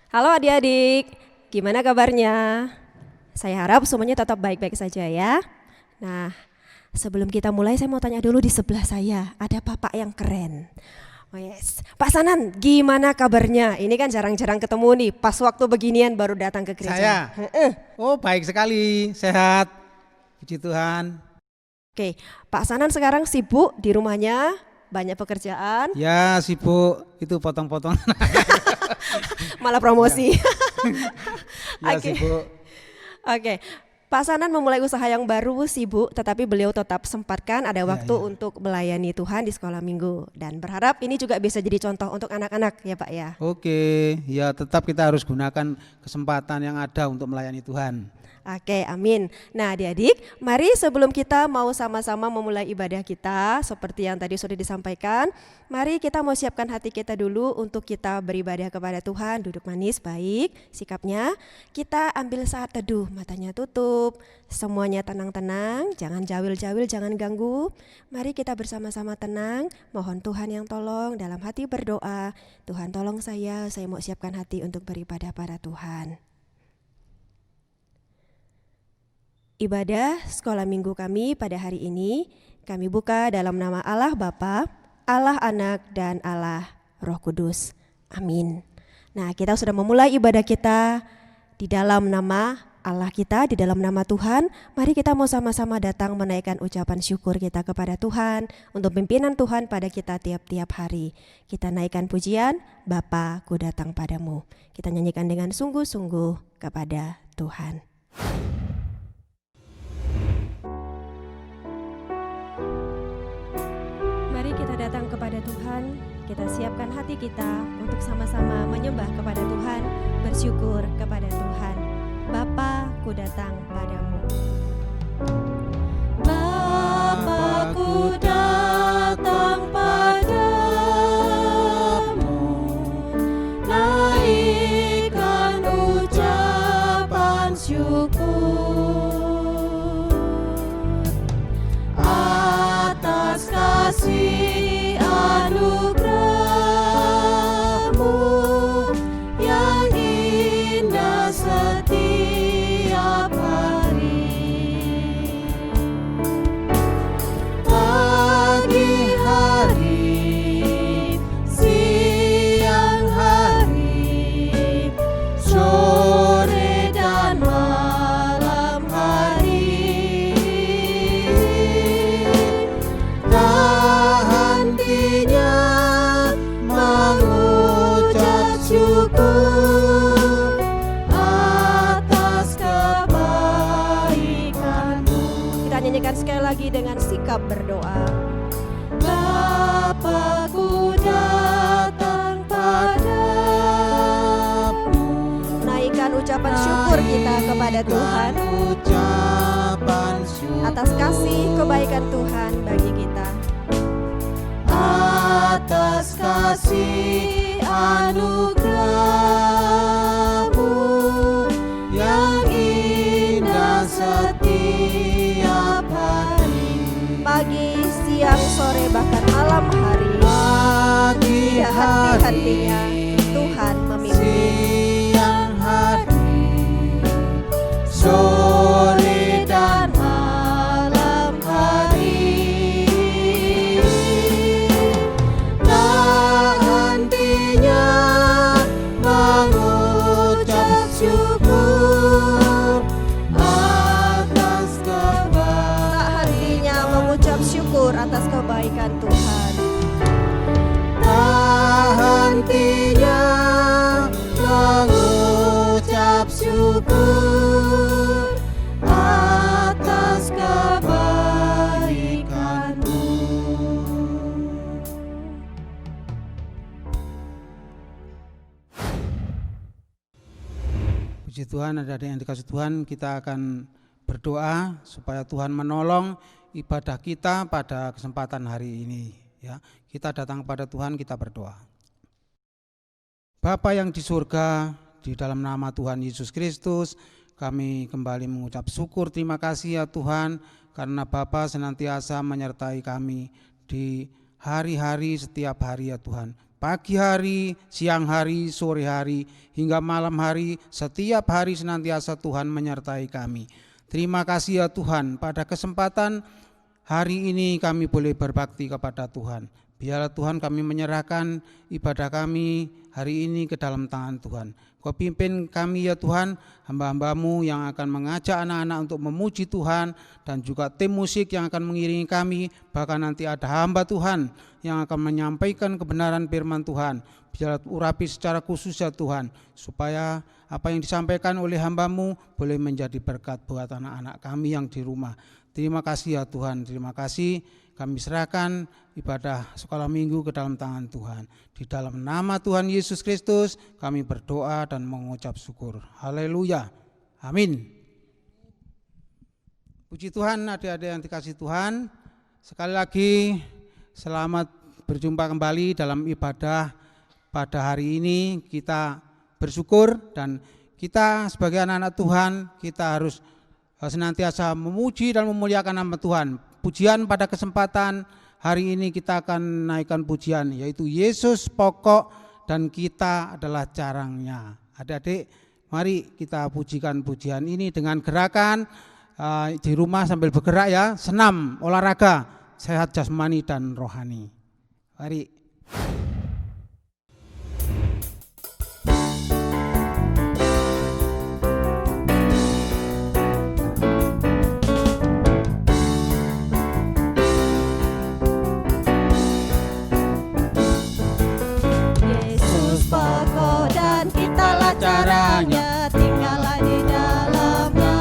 Halo adik-adik, gimana kabarnya? Saya harap semuanya tetap baik-baik saja ya. Nah, sebelum kita mulai saya mau tanya dulu di sebelah saya, ada Bapak yang keren. Oh yes, Pak Sanan, gimana kabarnya? Ini kan jarang-jarang ketemu nih, pas waktu beginian baru datang ke gereja. Saya, oh baik sekali, sehat, puji Tuhan. Oke, Pak Sanan sekarang sibuk di rumahnya, banyak pekerjaan, Ya sibuk itu potong-potong. malah promosi. Ya Oke. sibuk. Oke, Pak Sanan memulai usaha yang baru, sibuk, tetapi beliau tetap sempatkan ada Ya, waktu ya. untuk melayani Tuhan di sekolah minggu dan berharap ini juga bisa jadi contoh untuk anak-anak ya Pak ya. Oke, ya tetap kita harus gunakan kesempatan yang ada untuk melayani Tuhan. Oke, amin. Nah, adik-adik, mari sebelum kita mau sama-sama memulai ibadah kita, seperti yang tadi sudah disampaikan, mari kita mau siapkan hati kita dulu untuk kita beribadah kepada Tuhan, duduk manis, baik, sikapnya. Kita ambil saat teduh, matanya tutup, semuanya tenang-tenang, jangan jawil-jawil, jangan ganggu. Mari kita bersama-sama tenang, mohon Tuhan yang tolong dalam hati berdoa. Tuhan tolong saya mau siapkan hati untuk beribadah pada Tuhan. Ibadah sekolah minggu kami pada hari ini kami buka dalam nama Allah Bapa, Allah Anak, dan Allah Roh Kudus. Amin. Nah, kita sudah memulai ibadah kita di dalam nama Allah kita, di dalam nama Tuhan. Mari kita mau sama-sama datang menaikkan ucapan syukur kita kepada Tuhan untuk pimpinan Tuhan pada kita tiap-tiap hari. Kita naikkan pujian, Bapa, ku datang padamu. Kita nyanyikan dengan sungguh-sungguh kepada Tuhan. Mari kita datang kepada Tuhan, kita siapkan hati kita untuk sama-sama menyembah kepada Tuhan, bersyukur kepada Tuhan. Bapa, ku datang padamu. Bapa, ku datang padamu, naikkan ucapan syukur atas kasih anugerah-Mu yang indah setiap hari. Pagi hari, siang hari, sore dan malam hari, tak hentinya mengucap syukur atas kebaikan-Mu. Kita nyanyikan sekali lagi dengan sikap berdoa. Bapa-Ku datang padamu. Naikkan ucapan syukur kita kepada Tuhan Ucapan syukur atas kasih kebaikan Tuhan bagi kita. atas kasih anugerah-Mu yang indah setiap hari. Pagi, siang, sore, bahkan malam hari, Pagi tidak henti-hentinya hari, Tuhan memimpin. siang hari, sore dan malam hari, tak hentinya mengucap syukur atas kebaikan. Tak hentinya mengucap syukur atas kebaikan Tuhan. Tak hentinya mengucap syukur atas kebaikan-Mu. Puji Tuhan, ada yang dikasih Tuhan, kita akan berdoa supaya Tuhan menolong ibadah kita pada kesempatan hari ini. Ya, kita datang kepada Tuhan, kita berdoa. Bapa yang di surga, di dalam nama Tuhan Yesus Kristus, kami kembali mengucap syukur, terima kasih ya Tuhan, karena Bapa senantiasa menyertai kami di hari-hari setiap hari ya Tuhan. Pagi hari, siang hari, sore hari, hingga malam hari, setiap hari senantiasa Tuhan menyertai kami. Terima kasih ya Tuhan, pada kesempatan hari ini kami boleh berbakti kepada Tuhan. Biarlah Tuhan kami menyerahkan ibadah kami hari ini ke dalam tangan Tuhan. Kau pimpin kami ya Tuhan, hamba-hambamu yang akan mengajak anak-anak untuk memuji Tuhan, dan juga tim musik yang akan mengiringi kami, bahkan nanti ada hamba Tuhan yang akan menyampaikan kebenaran firman Tuhan. Biarlah urapi secara khusus ya Tuhan, supaya apa yang disampaikan oleh hambamu boleh menjadi berkat buat anak-anak kami yang di rumah. Terima kasih ya Tuhan, terima kasih. Kami serahkan ibadah sekolah minggu ke dalam tangan Tuhan. Di dalam nama Tuhan Yesus Kristus kami berdoa dan mengucap syukur. Haleluya. Amin. Puji Tuhan, adik-adik yang dikasih Tuhan. Sekali lagi selamat berjumpa kembali dalam ibadah pada hari ini. Kita bersyukur dan kita sebagai anak-anak Tuhan, kita harus senantiasa memuji dan memuliakan nama Tuhan. Pujian pada kesempatan hari ini kita akan naikkan pujian, yaitu Yesus pokok dan kita adalah carangnya. Adik-adik, mari kita pujikan pujian ini dengan gerakan di rumah sambil bergerak ya, senam, olahraga, sehat jasmani dan rohani. Mari. Caranya tinggallah di dalamnya.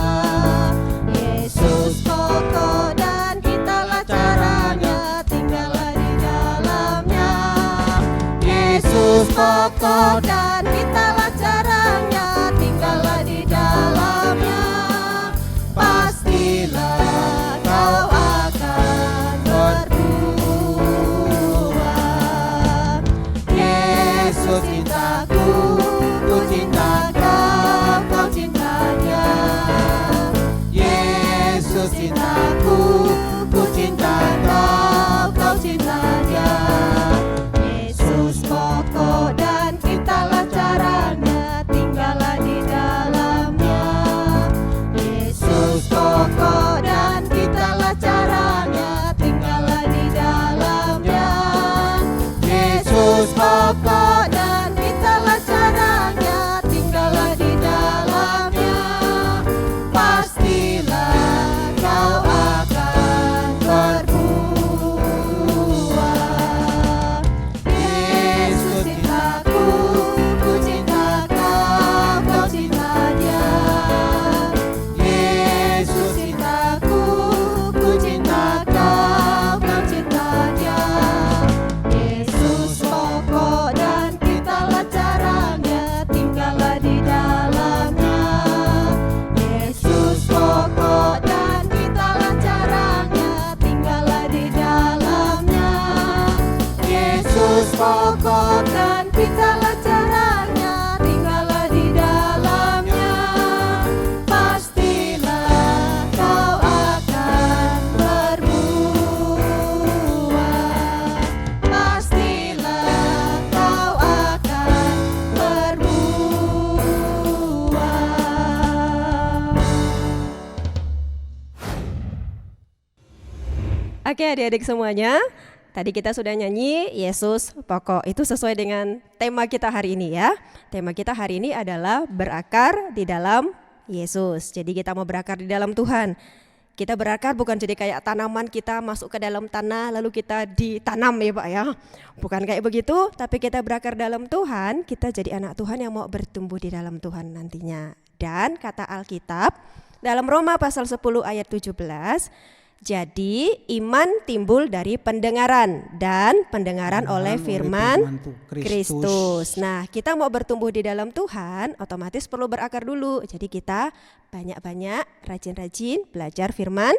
Yesus pokok dan kitalah caranya, tinggallah di dalamnya. Yesus pokok dan kitalah caranya, tinggallah di dalamnya. Pastilah kau akan berbuah. Yesus cintaku, ku cinta kau, kau cinta dia. Yesus cintaku, ku cinta kau, kau cinta dia. Yesus pokok dan kitalah caranya, tinggallah di dalamnya. Yesus pokok dan kitalah caranya, tinggallah di dalamnya. Yesus pokok dan kitalah caranya, tinggallah di dalamnya. Pastilah kau akan berbuah. Yesus cintaku, ku cinta kau, kau cinta dia. Yesus cintaku, ku cinta kau, kau cinta dia. Yesus pokok dan kitalah caranya, tinggallah di dalamnya. Yesus pokok dan kitalah caranya, tinggallah di dalamnya. Yesus pokok dan kitalah caranya, tinggallah di dalamnya. Pastilah kau akan berbuah. Pastilah kau akan berbuah. Oke adik-adik semuanya, tadi kita sudah nyanyi Yesus pokok. Itu sesuai dengan tema kita hari ini ya. Tema kita hari ini adalah berakar di dalam Yesus. Jadi kita mau berakar di dalam Tuhan. Kita berakar bukan jadi kayak tanaman, kita masuk ke dalam tanah lalu kita ditanam ya Pak ya. Bukan kayak begitu, tapi kita berakar dalam Tuhan, kita jadi anak Tuhan yang mau bertumbuh di dalam Tuhan nantinya. Dan kata Alkitab dalam Roma pasal 10 ayat 17, jadi iman timbul dari pendengaran dan pendengaran oleh firman Kristus. Nah, kita mau bertumbuh di dalam Tuhan, otomatis perlu berakar dulu. Jadi kita banyak-banyak rajin-rajin belajar firman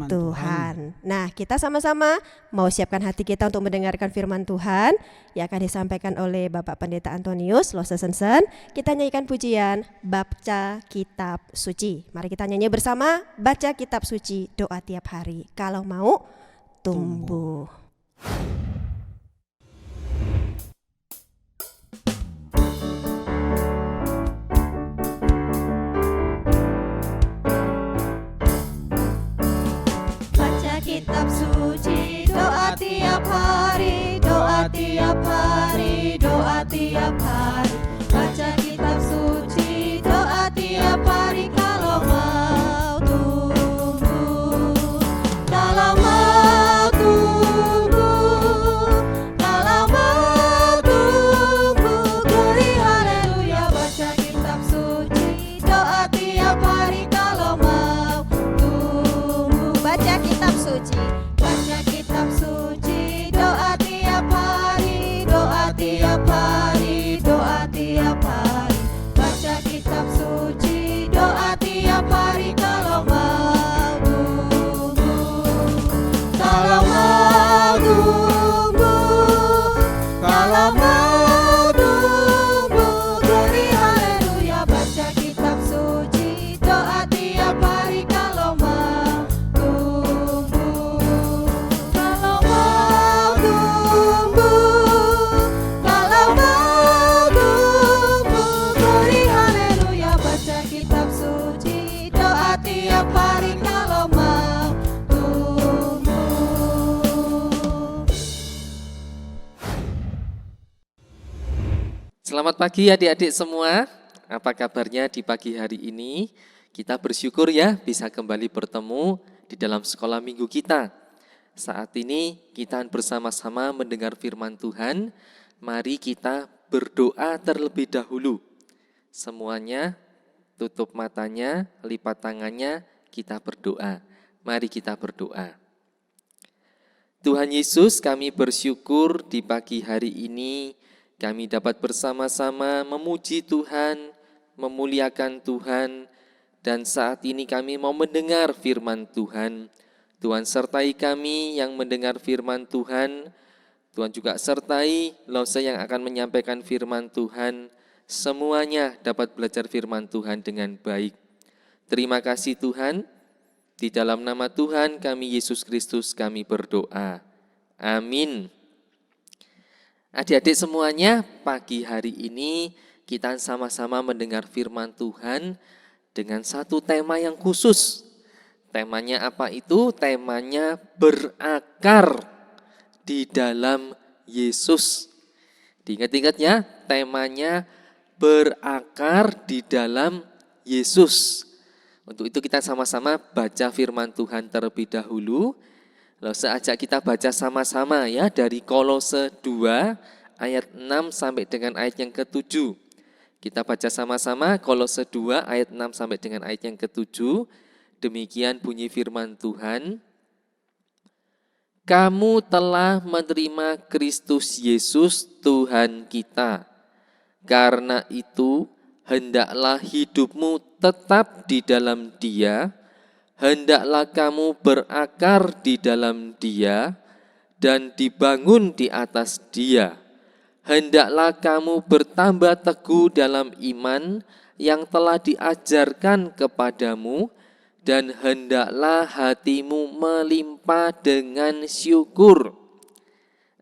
Tuhan. Nah, kita sama-sama mau siapkan hati kita untuk mendengarkan firman Tuhan yang akan disampaikan oleh Bapak Pendeta Antonius Losesensen. Kita nyanyikan pujian Baca Kitab Suci. Mari kita nyanyi bersama Baca Kitab Suci, doa tiap hari. Kalau mau tumbuh. tiap hari, baca kitab suci, doa tiap hari kalau mau tumbuh. Kalau mau tumbuh, kalau mau tumbuh, glory haleluya, baca kitab suci, doa tiap hari kalau mau tumbuh. Baca kitab suci, baca kitab suci, doa tiap hari, doa tiap hari, doa tiap hari, baca kitab suci, doa tiap hari kalau mau tumbuh. Kalau mau tumbuh, kalau mau tumbuh, glory haleluya, baca kitab suci, doa tiap hari kalau mau tumbuh. Kalau mau tumbuh, kalau mau tumbuh, glory haleluya, baca kitab suci, doa tiap hari kalau mau tumbuh. Selamat pagi adik-adik semua. Apa kabarnya di pagi hari ini? Kita bersyukur ya bisa kembali bertemu di dalam sekolah minggu kita. Saat ini kita bersama-sama mendengar firman Tuhan. Mari kita berdoa terlebih dahulu. Semuanya tutup matanya, lipat tangannya, kita berdoa. Mari kita berdoa. Tuhan Yesus, kami bersyukur di pagi hari ini kami dapat bersama-sama memuji Tuhan, memuliakan Tuhan, dan saat ini kami mau mendengar firman Tuhan. Tuhan sertai kami yang mendengar firman Tuhan. Tuhan juga sertai Lose yang akan menyampaikan firman Tuhan. Semuanya dapat belajar firman Tuhan dengan baik. Terima kasih Tuhan. Di dalam nama Tuhan kami Yesus Kristus kami berdoa. Amin. Adik-adik semuanya, pagi hari ini kita sama-sama mendengar firman Tuhan dengan satu tema yang khusus. Temanya apa itu? Temanya berakar di dalam Yesus. Diingat-ingat ya, temanya berakar di dalam Yesus. Untuk itu kita sama-sama baca firman Tuhan terlebih dahulu. Lalu saya ajak kita baca sama-sama ya dari Kolose 2 ayat 6 sampai dengan ayat yang ke-7. Kita baca sama-sama Kolose 2 ayat 6 sampai dengan ayat yang ke-7. Demikian bunyi firman Tuhan. Kamu telah menerima Kristus Yesus Tuhan kita. Karena itu hendaklah hidupmu tetap di dalam Dia. Hendaklah kamu berakar di dalam Dia dan dibangun di atas Dia. Hendaklah kamu bertambah teguh dalam iman yang telah diajarkan kepadamu, dan hendaklah hatimu melimpah dengan syukur.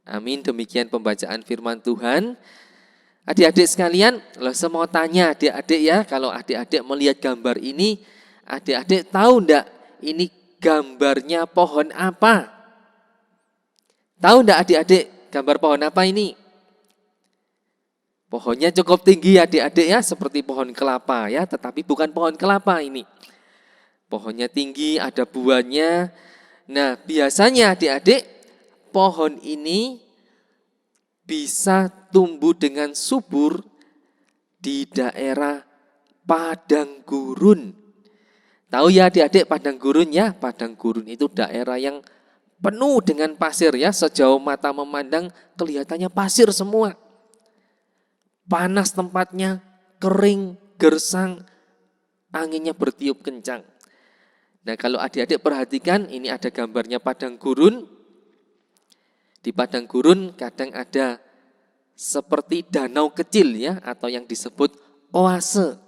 Amin. Demikian pembacaan firman Tuhan. Adik-adik sekalian, saya mau tanya adik-adik ya, kalau adik-adik melihat gambar ini, adik-adik tahu enggak ini gambarnya pohon apa? Tahu enggak adik-adik gambar pohon apa ini? Pohonnya cukup tinggi adik-adik ya, seperti pohon kelapa ya, tetapi bukan pohon kelapa ini. Pohonnya tinggi, ada buahnya. Nah, biasanya adik-adik pohon ini bisa tumbuh dengan subur di daerah padang gurun. Tahu ya adik-adik padang gurun ya? Padang gurun itu daerah yang penuh dengan pasir ya. Sejauh mata memandang kelihatannya pasir semua. Panas tempatnya, kering, gersang, anginnya bertiup kencang. Nah kalau adik-adik perhatikan ini ada gambarnya padang gurun. Di padang gurun kadang ada seperti danau kecil ya, atau yang disebut oase.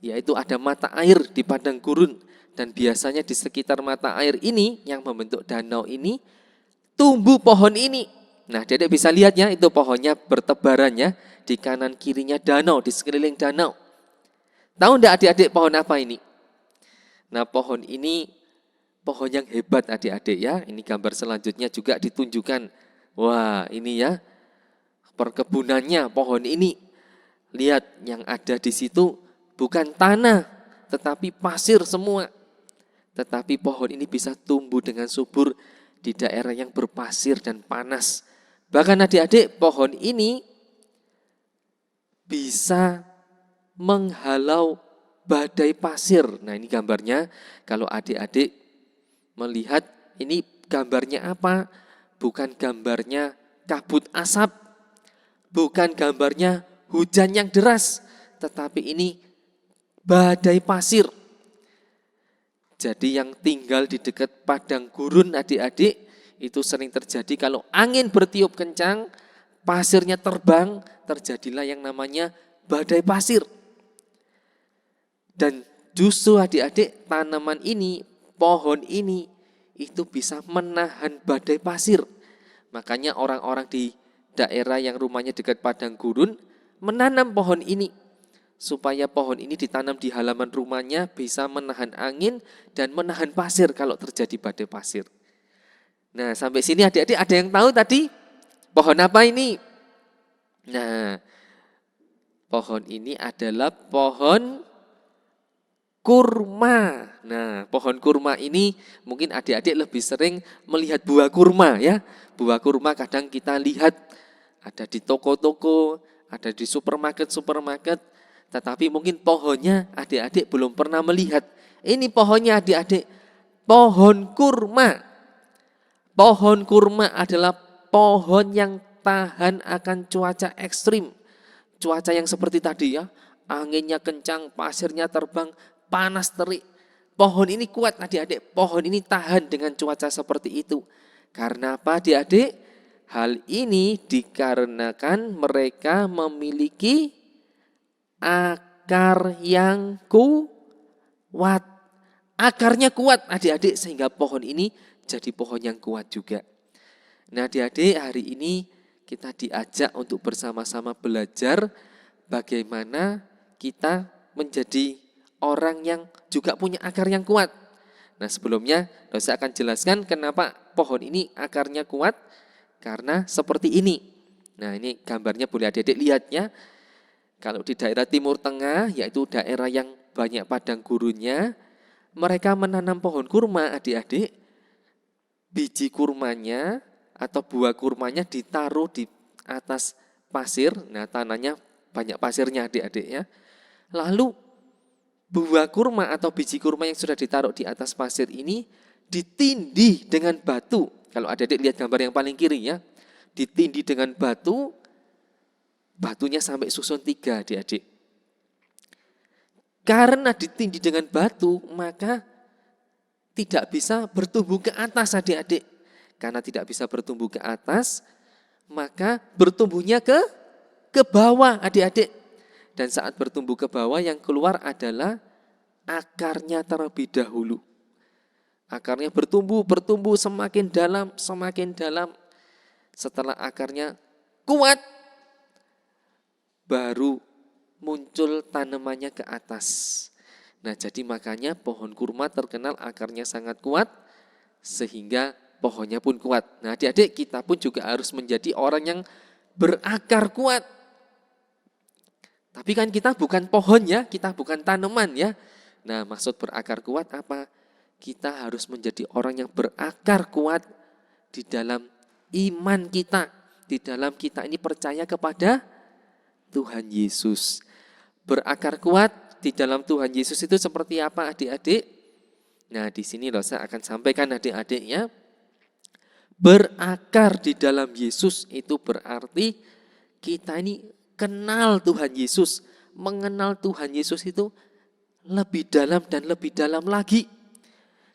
Yaitu ada mata air di padang gurun, dan biasanya di sekitar mata air ini yang membentuk danau ini tumbuh pohon ini. Nah, adik-adik bisa lihat ya, itu pohonnya bertebaran ya, di kanan kirinya danau, di sekeliling danau. Tahu enggak adik-adik pohon apa ini? Nah, pohon ini pohon yang hebat adik-adik ya. Ini gambar selanjutnya juga ditunjukkan. Wah, ini ya perkebunannya pohon ini. Lihat, yang ada di situ bukan tanah, tetapi pasir semua. Tetapi pohon ini bisa tumbuh dengan subur di daerah yang berpasir dan panas. Bahkan adik-adik, pohon ini bisa menghalau badai pasir. Nah, ini gambarnya. Kalau adik-adik melihat, ini gambarnya apa? Bukan gambarnya kabut asap, bukan gambarnya hujan yang deras, tetapi ini badai pasir. Jadi yang tinggal di dekat padang gurun adik-adik, itu sering terjadi kalau angin bertiup kencang, pasirnya terbang, terjadilah yang namanya badai pasir. Dan justru adik-adik, tanaman ini, pohon ini, itu bisa menahan badai pasir. Makanya orang-orang di daerah yang rumahnya dekat padang gurun menanam pohon ini, supaya pohon ini ditanam di halaman rumahnya bisa menahan angin dan menahan pasir kalau terjadi badai pasir. Nah, sampai sini adik-adik ada yang tahu tadi pohon apa ini? Nah, pohon ini adalah pohon kurma. Nah, pohon kurma ini mungkin adik-adik lebih sering melihat buah kurma ya. Buah kurma kadang kita lihat ada di toko-toko, ada di supermarket, tetapi mungkin pohonnya adik-adik belum pernah melihat. Ini pohonnya adik-adik, pohon kurma. Pohon kurma adalah pohon yang tahan akan cuaca ekstrim. Cuaca yang seperti tadi ya, anginnya kencang, pasirnya terbang, panas terik. Pohon ini kuat adik-adik, pohon ini tahan dengan cuaca seperti itu. Karena apa adik-adik? Hal ini dikarenakan mereka memiliki akar yang kuat. Akarnya kuat adik-adik sehingga pohon ini jadi pohon yang kuat juga. Nah adik-adik, hari ini kita diajak untuk bersama-sama belajar bagaimana kita menjadi orang yang juga punya akar yang kuat. Nah sebelumnya saya akan jelaskan kenapa pohon ini akarnya kuat. Karena seperti ini. Nah ini gambarnya boleh adik-adik lihat ya. Kalau di daerah Timur Tengah, yaitu daerah yang banyak padang gurunnya, mereka menanam pohon kurma adik-adik. Biji kurmanya atau buah kurmanya ditaruh di atas pasir. Nah tanahnya banyak pasirnya adik-adik ya. Lalu buah kurma atau biji kurma yang sudah ditaruh di atas pasir ini ditindih dengan batu. Kalau adik-adik lihat gambar yang paling kiri ya, ditindih dengan batu, batunya sampai susun 3 adik-adik. Karena ditindih dengan batu, maka tidak bisa bertumbuh ke atas adik-adik. Karena tidak bisa bertumbuh ke atas, maka bertumbuhnya ke bawah adik-adik. Dan saat bertumbuh ke bawah yang keluar adalah akarnya terlebih dahulu. Akarnya bertumbuh semakin dalam. Setelah akarnya kuat, baru muncul tanamannya ke atas. Nah jadi makanya pohon kurma terkenal akarnya sangat kuat, sehingga pohonnya pun kuat. Nah adik-adik, kita pun juga harus menjadi orang yang berakar kuat. Tapi kan kita bukan pohon ya, kita bukan tanaman ya. Nah maksud berakar kuat apa? Kita harus menjadi orang yang berakar kuat di dalam iman kita. Di dalam kita ini percaya kepada Tuhan Yesus. Berakar kuat di dalam Tuhan Yesus itu seperti apa adik-adik? Nah di sini saya akan sampaikan adik-adiknya. Berakar di dalam Yesus itu berarti kita ini kenal Tuhan Yesus. Mengenal Tuhan Yesus itu lebih dalam dan lebih dalam lagi.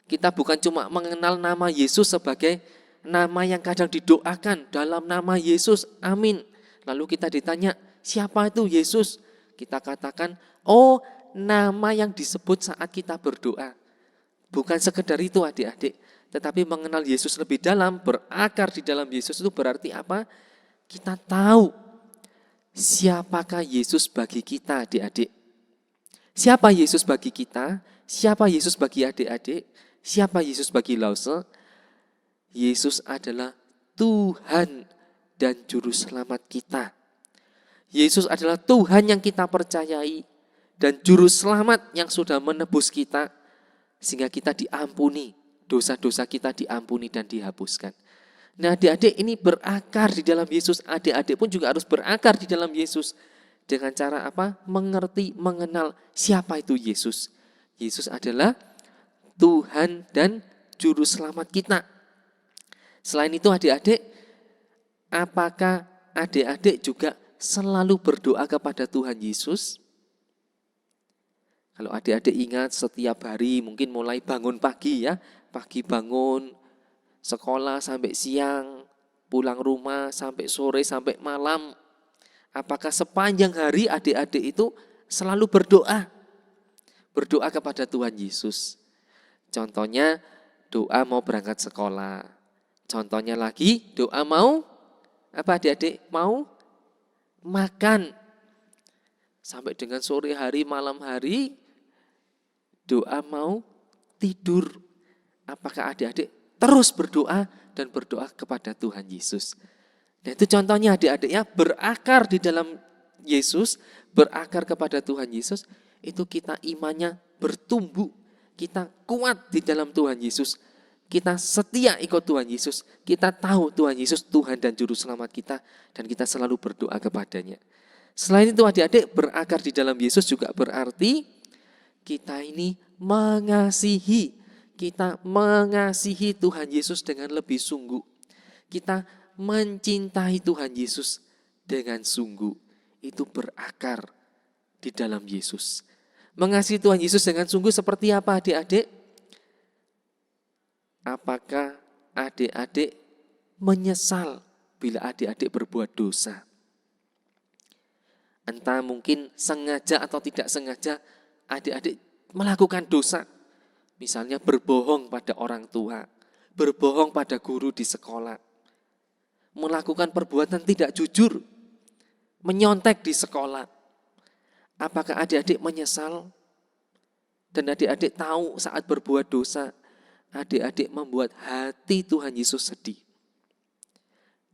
Kita bukan cuma mengenal nama Yesus sebagai nama yang kadang didoakan, dalam nama Yesus, amin. Lalu kita ditanya, siapa itu Yesus? Kita katakan, oh nama yang disebut saat kita berdoa. Bukan sekedar itu adik-adik, tetapi mengenal Yesus lebih dalam, berakar di dalam Yesus itu berarti apa? Kita tahu siapakah Yesus bagi kita adik-adik. Siapa Yesus bagi kita? Siapa Yesus bagi adik-adik? Siapa Yesus bagi Lause? Yesus adalah Tuhan dan Juru Selamat kita. Yesus adalah Tuhan yang kita percayai dan juru selamat yang sudah menebus kita sehingga kita diampuni, dosa-dosa kita diampuni dan dihapuskan. Nah, adik-adik ini berakar di dalam Yesus. Adik-adik pun juga harus berakar di dalam Yesus. Dengan cara apa? Mengerti, mengenal siapa itu Yesus. Yesus adalah Tuhan dan juru selamat kita. Selain itu adik-adik, apakah adik-adik juga selalu berdoa kepada Tuhan Yesus? Kalau adik-adik ingat setiap hari mungkin mulai bangun pagi ya, pagi bangun, sekolah sampai siang, pulang rumah sampai sore, sampai malam. Apakah sepanjang hari adik-adik itu selalu berdoa? Berdoa kepada Tuhan Yesus. Contohnya doa mau berangkat sekolah. Contohnya lagi doa mau apa adik-adik? Mau makan. Sampai dengan sore hari, malam hari, doa mau tidur. Apakah adik-adik terus berdoa dan berdoa kepada Tuhan Yesus? Nah itu contohnya adik-adik ya, berakar di dalam Yesus, berakar kepada Tuhan Yesus, itu kita imannya bertumbuh, kita kuat di dalam Tuhan Yesus, kita setia ikut Tuhan Yesus, kita tahu Tuhan Yesus Tuhan dan Juru Selamat kita, dan kita selalu berdoa kepadanya. Selain itu adik-adik, berakar di dalam Yesus juga berarti kita ini mengasihi. Kita mengasihi Tuhan Yesus dengan lebih sungguh. Kita mencintai Tuhan Yesus dengan sungguh. Itu berakar di dalam Yesus. Mengasihi Tuhan Yesus dengan sungguh seperti apa adik-adik? Apakah adik-adik menyesal bila adik-adik berbuat dosa? Entah mungkin sengaja atau tidak sengaja adik-adik melakukan dosa. Misalnya berbohong pada orang tua, berbohong pada guru di sekolah, melakukan perbuatan tidak jujur, menyontek di sekolah. Apakah adik-adik menyesal? Dan adik-adik tahu saat berbuat dosa, adik-adik membuat hati Tuhan Yesus sedih.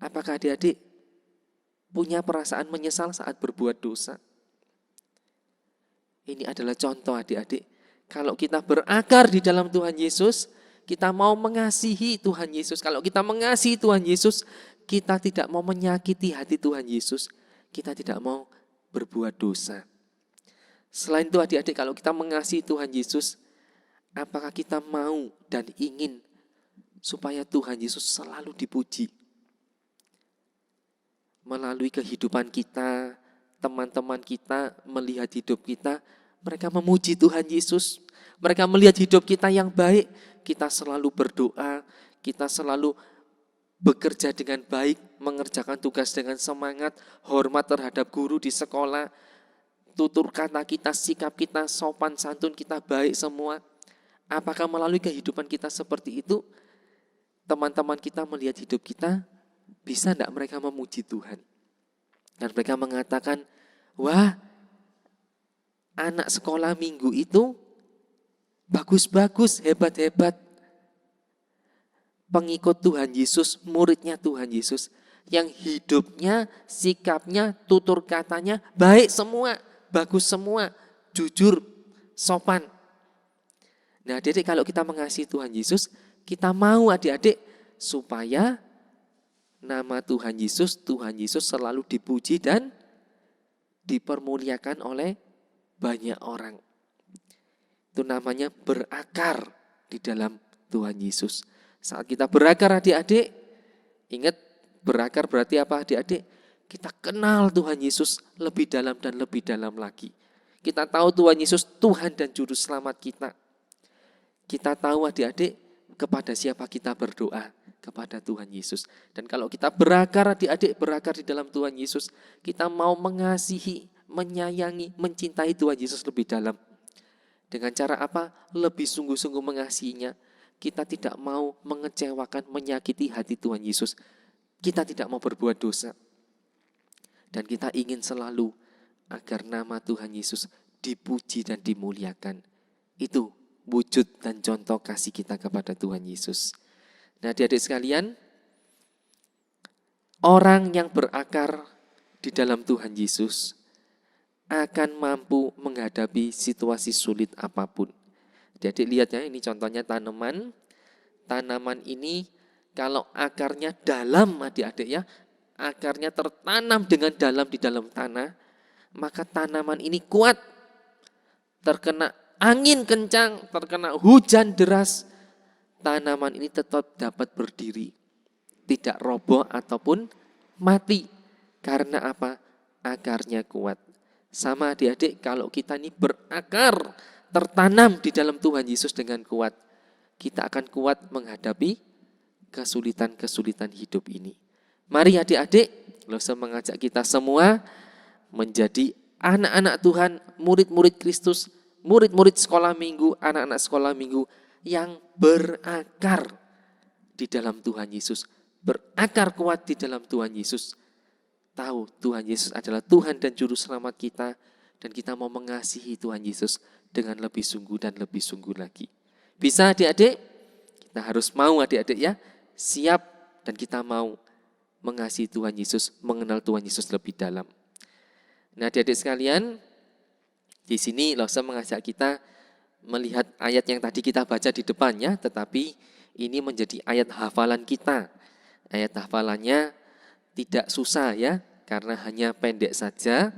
Apakah adik-adik punya perasaan menyesal saat berbuat dosa? Ini adalah contoh adik-adik. Kalau kita berakar di dalam Tuhan Yesus, kita mau mengasihi Tuhan Yesus. Kalau kita mengasihi Tuhan Yesus, kita tidak mau menyakiti hati Tuhan Yesus. Kita tidak mau berbuat dosa. Selain itu adik-adik, kalau kita mengasihi Tuhan Yesus, apakah kita mau dan ingin supaya Tuhan Yesus selalu dipuji? Melalui kehidupan kita, teman-teman kita melihat hidup kita, mereka memuji Tuhan Yesus. Mereka melihat hidup kita yang baik. Kita selalu berdoa, kita selalu bekerja dengan baik, mengerjakan tugas dengan semangat, hormat terhadap guru di sekolah, tutur kata kita, sikap kita, sopan santun kita baik semua. Apakah melalui kehidupan kita seperti itu, teman-teman kita melihat hidup kita, bisa enggak mereka memuji Tuhan? Dan mereka mengatakan, wah, anak sekolah minggu itu bagus-bagus, hebat-hebat. Pengikut Tuhan Yesus, muridnya Tuhan Yesus, yang hidupnya, sikapnya, tutur katanya baik semua, bagus semua, jujur, sopan. Nah adik-adik, kalau kita mengasihi Tuhan Yesus, kita mau adik-adik supaya nama Tuhan Yesus selalu dipuji dan dipermuliakan oleh banyak orang. Itu namanya berakar di dalam Tuhan Yesus. Saat kita berakar adik-adik, ingat berakar berarti apa adik-adik? Kita kenal Tuhan Yesus lebih dalam dan lebih dalam lagi. Kita tahu Tuhan Yesus Tuhan dan Juru Selamat kita. Kita tahu adik-adik kepada siapa kita berdoa, kepada Tuhan Yesus. Dan kalau kita berakar adik-adik, berakar di dalam Tuhan Yesus, kita mau mengasihi, menyayangi, mencintai Tuhan Yesus lebih dalam. Dengan cara apa? Lebih sungguh-sungguh mengasihinya. Kita tidak mau mengecewakan, menyakiti hati Tuhan Yesus. Kita tidak mau berbuat dosa. Dan kita ingin selalu agar nama Tuhan Yesus dipuji dan dimuliakan. Itu wujud dan contoh kasih kita kepada Tuhan Yesus. Nah adik-adik sekalian, orang yang berakar di dalam Tuhan Yesus akan mampu menghadapi situasi sulit apapun. Jadi lihat ya, ini contohnya tanaman. Tanaman ini kalau akarnya dalam adik-adik ya, akarnya tertanam dengan dalam di dalam tanah, maka tanaman ini kuat. Terkena angin kencang, terkena hujan deras, tanaman ini tetap dapat berdiri. Tidak roboh ataupun mati. Karena apa? Akarnya kuat. Sama adik-adik, kalau kita ini berakar, tertanam di dalam Tuhan Yesus dengan kuat, kita akan kuat menghadapi kesulitan-kesulitan hidup ini. Mari adik-adik, saya mengajak kita semua menjadi anak-anak Tuhan, murid-murid Kristus, murid-murid sekolah minggu, anak-anak sekolah minggu yang berakar di dalam Tuhan Yesus. Berakar kuat di dalam Tuhan Yesus. Tahu Tuhan Yesus adalah Tuhan dan Juru Selamat kita, dan kita mau mengasihi Tuhan Yesus dengan lebih sungguh dan lebih sungguh lagi. Bisa adik-adik? Kita harus mau adik-adik ya, siap dan kita mau mengasihi Tuhan Yesus, mengenal Tuhan Yesus lebih dalam. Nah adik-adik sekalian, di sini saya mengajak kita melihat ayat yang tadi kita baca di depannya, tetapi ini menjadi ayat hafalan kita. Ayat hafalannya tidak susah ya, karena hanya pendek saja.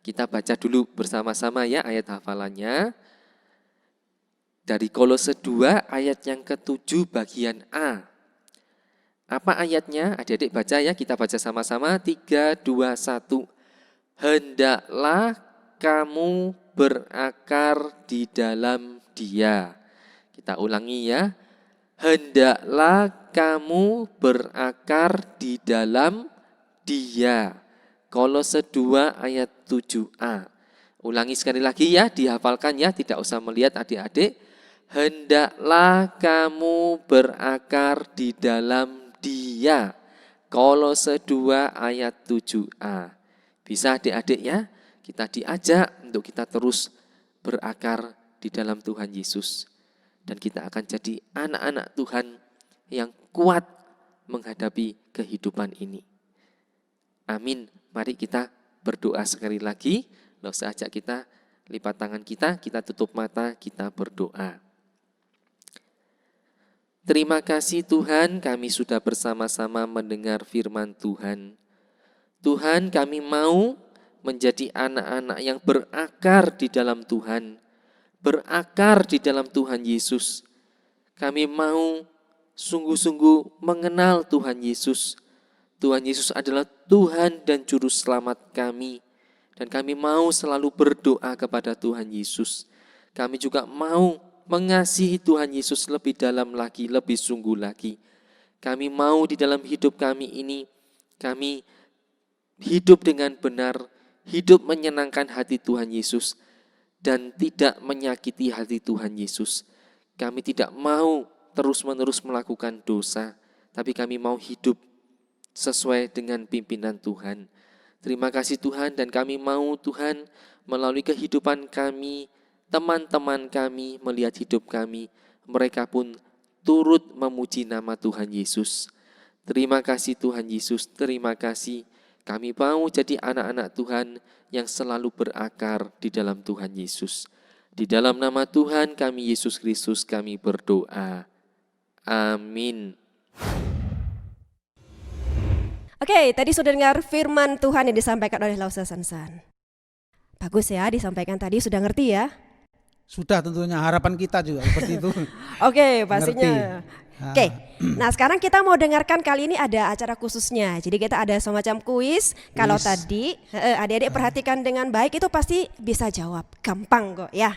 Kita baca dulu bersama-sama ya ayat hafalannya. Dari Kolose 2 ayat yang ke-7 bagian A. Apa ayatnya? Adik-adik baca ya, kita baca sama-sama. 3, 2, 1. Hendaklah kamu berakar di dalam Dia. Kita ulangi ya. Hendaklah kamu berakar di dalam Dia. Kolose 2 ayat 7a. Ulangi sekali lagi ya, dihafalkan ya, tidak usah melihat adik-adik. Hendaklah kamu berakar di dalam Dia. Kolose 2 ayat 7a. Bisa adik-adik ya, kita diajak untuk kita terus berakar di dalam Tuhan Yesus. Dan kita akan jadi anak-anak Tuhan yang kuat menghadapi kehidupan ini. Amin. Mari kita berdoa sekali lagi. Saya ajak kita lipat tangan kita tutup mata, kita berdoa. Terima kasih Tuhan, kami sudah bersama-sama mendengar firman Tuhan. Tuhan, kami mau menjadi anak-anak yang berakar di dalam Tuhan. Berakar di dalam Tuhan Yesus. Kami mau sungguh-sungguh mengenal Tuhan Yesus. Tuhan Yesus adalah Tuhan dan Juru Selamat kami. Dan kami mau selalu berdoa kepada Tuhan Yesus. Kami juga mau mengasihi Tuhan Yesus lebih dalam lagi, lebih sungguh lagi. Kami mau di dalam hidup kami ini, kami hidup dengan benar, hidup menyenangkan hati Tuhan Yesus, dan tidak menyakiti hati Tuhan Yesus. Kami tidak mau terus-menerus melakukan dosa, tapi kami mau hidup sesuai dengan pimpinan Tuhan. Terima kasih Tuhan, dan kami mau Tuhan melalui kehidupan kami, teman-teman kami melihat hidup kami, mereka pun turut memuji nama Tuhan Yesus. Terima kasih Tuhan Yesus, terima kasih. Kami mau jadi anak-anak Tuhan yang selalu berakar di dalam Tuhan Yesus. Di dalam nama Tuhan kami Yesus Kristus kami berdoa. Amin. Oke, tadi sudah dengar firman Tuhan yang disampaikan oleh Lausa Sansan. Bagus ya, disampaikan tadi, sudah ngerti ya? Sudah, tentunya harapan kita juga seperti itu. Oke, pastinya. Nah. Oke, nah sekarang kita mau dengarkan, kali ini ada acara khususnya. Jadi kita ada semacam kuis. Kalau tadi adik-adik perhatikan dengan baik, itu pasti bisa jawab. Gampang kok ya.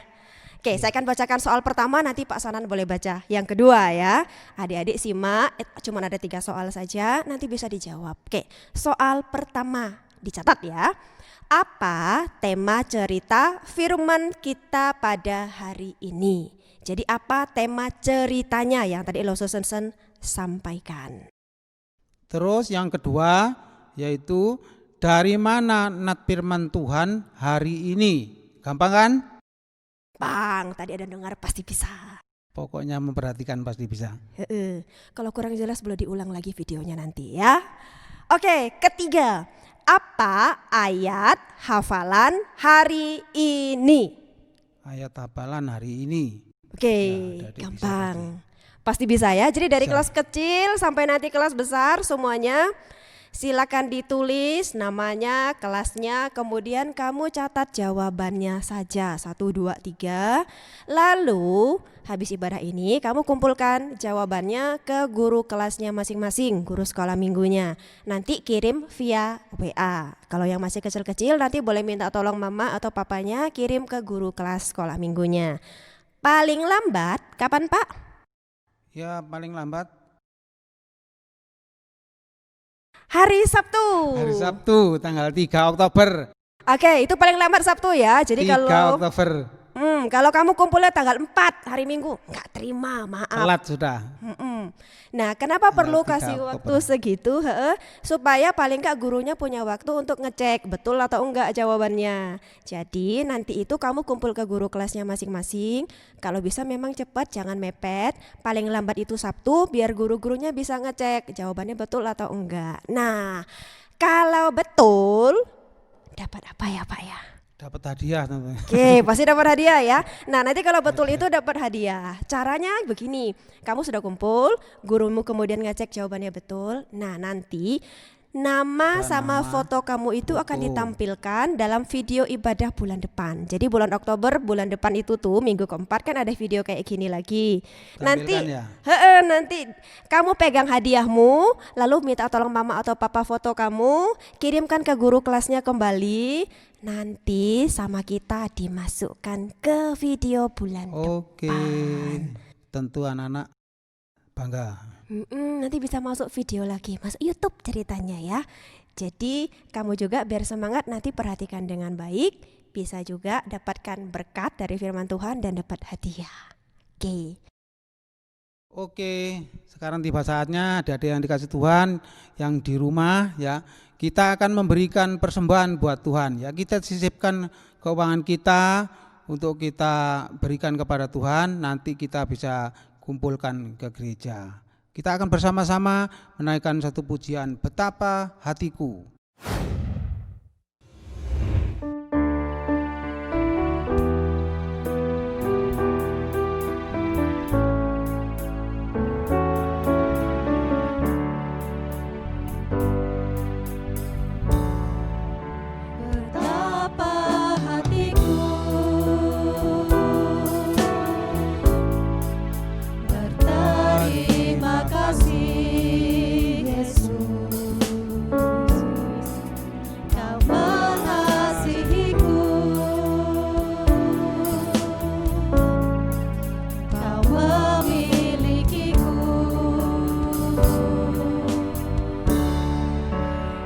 Oke, saya akan bacakan soal pertama, nanti Pak Sanan boleh baca yang kedua ya. Adik-adik simak, cuma ada 3 soal saja, nanti bisa dijawab. Oke, soal pertama dicatat ya. Apa tema cerita firman kita pada hari ini? Jadi apa tema ceritanya yang tadi Lausa Sansan sampaikan? Terus yang kedua yaitu dari mana nat firman Tuhan hari ini? Gampang kan? Bang, tadi ada dengar pasti bisa. Pokoknya memperhatikan pasti bisa. Kalau kurang jelas boleh diulang lagi videonya nanti ya. Oke, ketiga. Apa ayat hafalan hari ini? Ayat hafalan hari ini. Oke, Ya, adik-adik gampang. Pasti bisa ya. Jadi dari Bisa. kelas kecil sampai nanti kelas besar semuanya silakan ditulis namanya, kelasnya, kemudian kamu catat jawabannya saja 1, 2, 3. Lalu habis ibadah ini kamu kumpulkan jawabannya ke guru kelasnya masing-masing, guru sekolah minggunya. Nanti kirim via WA. Kalau yang masih kecil-kecil nanti boleh minta tolong mama atau papanya kirim ke guru kelas sekolah minggunya. Paling lambat kapan Pak? Ya paling lambat Hari Sabtu. hari Sabtu tanggal 3 Oktober. Oke, itu paling lambat Sabtu ya. Jadi 3 kalau Oktober. kalau kamu kumpulnya tanggal 4 hari Minggu, nggak terima, maaf. Telat sudah. Nah, kenapa Tanggal perlu 3 kasih waktu Oktober. segitu? Supaya paling nggak gurunya punya waktu untuk ngecek betul atau enggak jawabannya. Jadi nanti itu kamu kumpul ke guru kelasnya masing-masing. Kalau bisa memang cepat, jangan mepet. Paling lambat itu Sabtu, biar guru-gurunya bisa ngecek jawabannya betul atau enggak. Nah, kalau betul, dapat apa ya Pak ya? Dapat hadiah tentunya. Oke, pasti dapat hadiah ya. Nah, nanti kalau betul itu dapat hadiah. Caranya begini, kamu sudah kumpul, gurumu kemudian ngecek jawabannya betul. Nah, nanti nama sama foto kamu itu akan ditampilkan dalam video ibadah bulan depan. Jadi bulan Oktober, bulan depan itu tuh minggu keempat kan ada video kayak gini lagi. Nanti, Tampilkan ya? nanti kamu pegang hadiahmu, lalu minta tolong mama atau papa foto kamu, kirimkan ke guru kelasnya kembali. Nanti sama kita dimasukkan ke video bulan Oke. depan. Tentu anak-anak bangga. Nanti bisa masuk video lagi, masuk YouTube ceritanya ya. Jadi kamu juga biar semangat nanti perhatikan dengan baik, bisa juga dapatkan berkat dari firman Tuhan dan dapat hadiah. Oke, sekarang tiba saatnya adik-adik yang dikasih Tuhan yang di rumah ya, kita akan memberikan persembahan buat Tuhan ya. Kita sisipkan keuangan kita untuk kita berikan kepada Tuhan, nanti kita bisa kumpulkan ke gereja. Kita akan bersama-sama menaikkan satu pujian, Betapa Hatiku. Betapa hatiku berterima kasih Yesus, Kau mengasihiku, Kau memilikiku.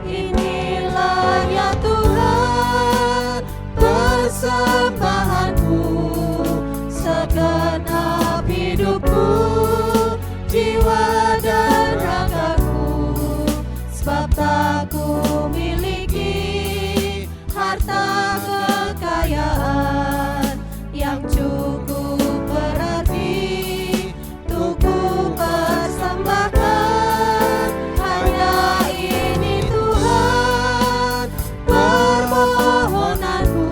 Inilah ya Tuhan persembahanku, segenap hidupku, jiwa dan ragaku, sebab tak ku miliki harta kekayaan yang cukup berarti untuk ku persembahkan. Hanya ini Tuhan permohonanku,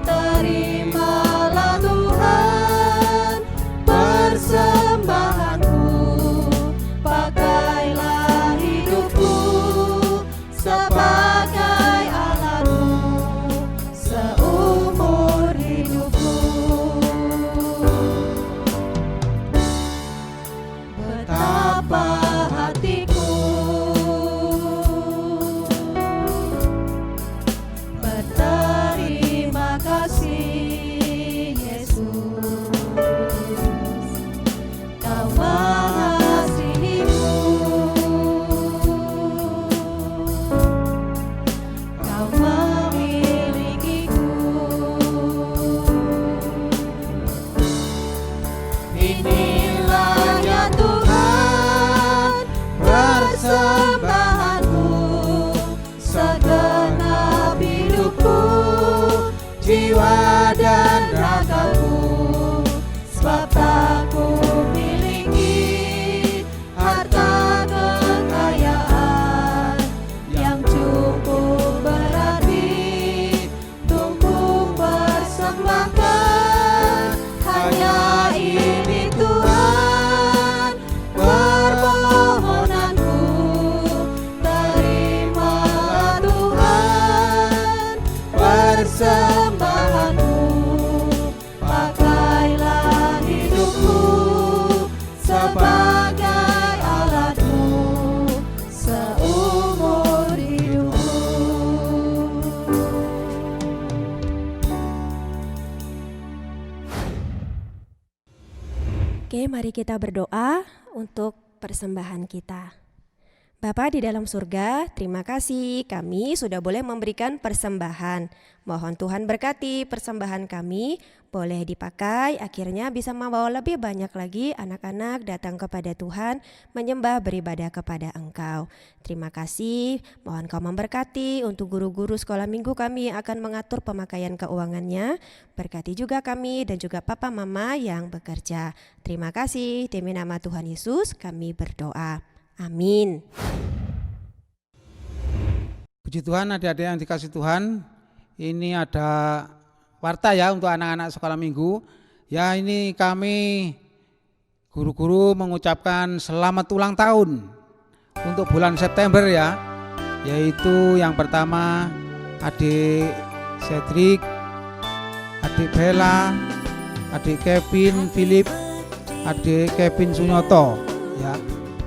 terimalah Tuhan persembahanku, pakailah hidupku sebagai alatmu seumur hidupku. Betapa hatiku berterima kasih Yesus, Kau mengasihiku, Kau memilikiku. Inilah ya Tuhan persembahanku, segenap hidupku, jiwa dan ragaku, sebab tak ku miliki harta kekayaan yang cukup Oke, mari kita berdoa untuk persembahan kita. Bapa di dalam surga, terima kasih kami sudah boleh memberikan persembahan. Mohon Tuhan berkati persembahan kami, boleh dipakai akhirnya bisa membawa lebih banyak lagi anak-anak datang kepada Tuhan, menyembah beribadah kepada Engkau. Terima kasih, mohon Kau memberkati untuk guru-guru sekolah minggu kami yang akan mengatur pemakaian keuangannya. Berkati juga kami dan juga papa mama yang bekerja. Terima kasih, demi nama Tuhan Yesus kami berdoa. Amin. Puji Tuhan, adik-adik yang dikasih Tuhan, ini ada warta ya untuk anak-anak sekolah minggu. Ya, ini kami guru-guru mengucapkan selamat ulang tahun untuk bulan September ya. Yaitu yang pertama adik Cedric, adik Bella, adik Kevin Philip, adik Kevin Sunyoto ya.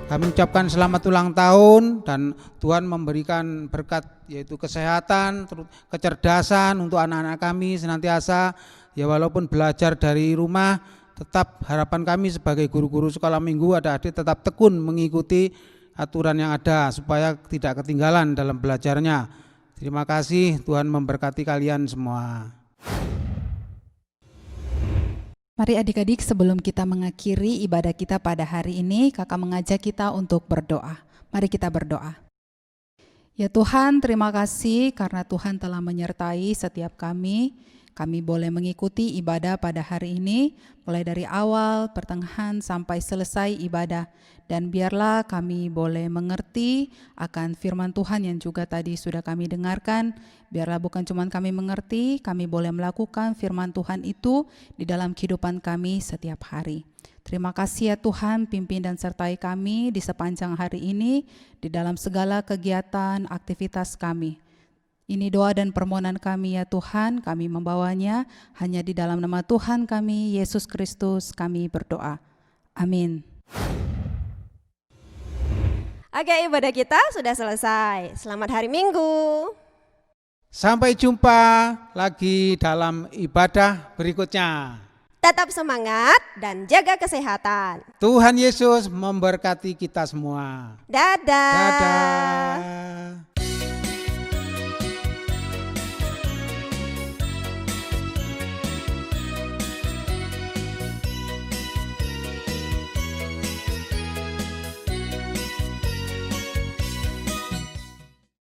Kami ucapkan selamat ulang tahun dan Tuhan memberikan berkat yaitu kesehatan, kecerdasan untuk anak-anak kami senantiasa ya, walaupun belajar dari rumah, tetap harapan kami sebagai guru-guru sekolah minggu adik-adik tetap tekun mengikuti aturan yang ada supaya tidak ketinggalan dalam belajarnya. Terima kasih, Tuhan memberkati kalian semua. Mari adik-adik, sebelum kita mengakhiri ibadah kita pada hari ini, kakak mengajak kita untuk berdoa. Mari kita berdoa. Ya Tuhan, terima kasih karena Tuhan telah menyertai setiap kami. Kami boleh mengikuti ibadah pada hari ini, mulai dari awal, pertengahan, sampai selesai ibadah. Dan biarlah kami boleh mengerti akan firman Tuhan yang juga tadi sudah kami dengarkan. Biarlah bukan cuma kami mengerti, kami boleh melakukan firman Tuhan itu di dalam kehidupan kami setiap hari. Terima kasih ya Tuhan, pimpin dan sertai kami di sepanjang hari ini, di dalam segala kegiatan, aktivitas kami. Ini doa dan permohonan kami ya Tuhan, kami membawanya hanya di dalam nama Tuhan kami, Yesus Kristus, kami berdoa. Amin. Oke, ibadah kita sudah selesai. Selamat hari Minggu. Sampai jumpa lagi dalam ibadah berikutnya. Tetap semangat dan jaga kesehatan. Tuhan Yesus memberkati kita semua. Dadah. Dadah.